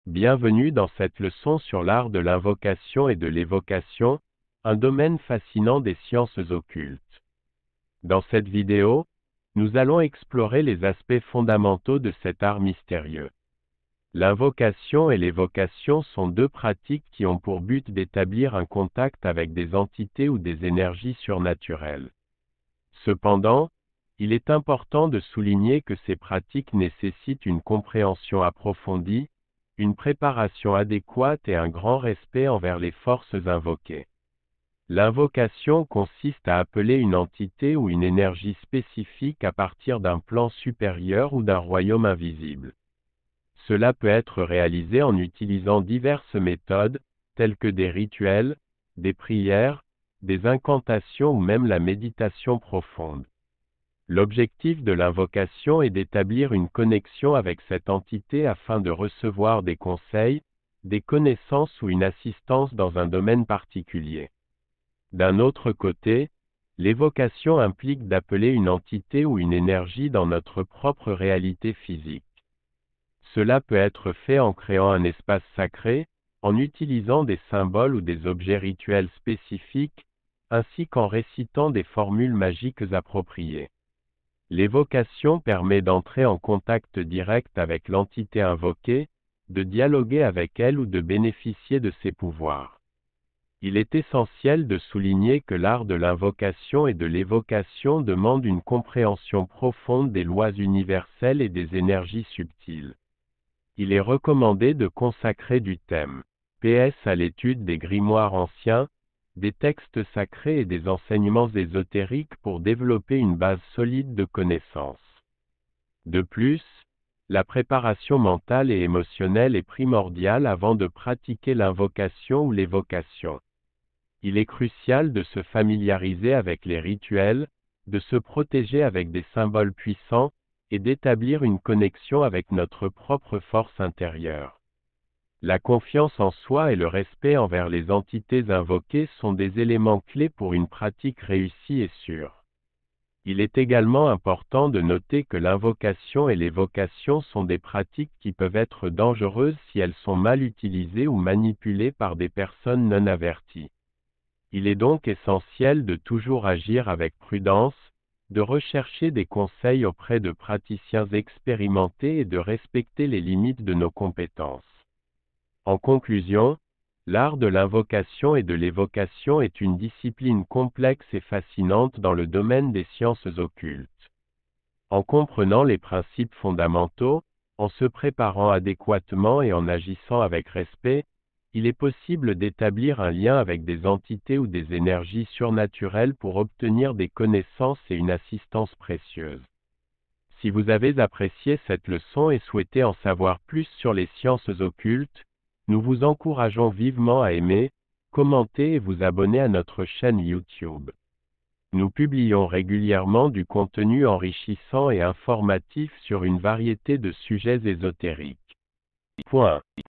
Bienvenue dans cette leçon sur l'art de l'invocation et de l'évocation, un domaine fascinant des sciences occultes. Dans cette vidéo, nous allons explorer les aspects fondamentaux de cet art mystérieux. L'invocation et l'évocation sont deux pratiques qui ont pour but d'établir un contact avec des entités ou des énergies surnaturelles. Cependant, il est important de souligner que ces pratiques nécessitent une compréhension approfondie, une préparation adéquate et un grand respect envers les forces invoquées. L'invocation consiste à appeler une entité ou une énergie spécifique à partir d'un plan supérieur ou d'un royaume invisible. Cela peut être réalisé en utilisant diverses méthodes, telles que des rituels, des prières, des incantations ou même la méditation profonde. L'objectif de l'invocation est d'établir une connexion avec cette entité afin de recevoir des conseils, des connaissances ou une assistance dans un domaine particulier. D'un autre côté, l'évocation implique d'appeler une entité ou une énergie dans notre propre réalité physique. Cela peut être fait en créant un espace sacré, en utilisant des symboles ou des objets rituels spécifiques, ainsi qu'en récitant des formules magiques appropriées. L'évocation permet d'entrer en contact direct avec l'entité invoquée, de dialoguer avec elle ou de bénéficier de ses pouvoirs. Il est essentiel de souligner que l'art de l'invocation et de l'évocation demande une compréhension profonde des lois universelles et des énergies subtiles. Il est recommandé de consacrer du thème PS à l'étude des grimoires anciens, des textes sacrés et des enseignements ésotériques pour développer une base solide de connaissances. De plus, la préparation mentale et émotionnelle est primordiale avant de pratiquer l'invocation ou l'évocation. Il est crucial de se familiariser avec les rituels, de se protéger avec des symboles puissants, et d'établir une connexion avec notre propre force intérieure. La confiance en soi et le respect envers les entités invoquées sont des éléments clés pour une pratique réussie et sûre. Il est également important de noter que l'invocation et l'évocation sont des pratiques qui peuvent être dangereuses si elles sont mal utilisées ou manipulées par des personnes non averties. Il est donc essentiel de toujours agir avec prudence, de rechercher des conseils auprès de praticiens expérimentés et de respecter les limites de nos compétences. En conclusion, l'art de l'invocation et de l'évocation est une discipline complexe et fascinante dans le domaine des sciences occultes. En comprenant les principes fondamentaux, en se préparant adéquatement et en agissant avec respect, il est possible d'établir un lien avec des entités ou des énergies surnaturelles pour obtenir des connaissances et une assistance précieuse. Si vous avez apprécié cette leçon et souhaitez en savoir plus sur les sciences occultes, nous vous encourageons vivement à aimer, commenter et vous abonner à notre chaîne YouTube. Nous publions régulièrement du contenu enrichissant et informatif sur une variété de sujets ésotériques.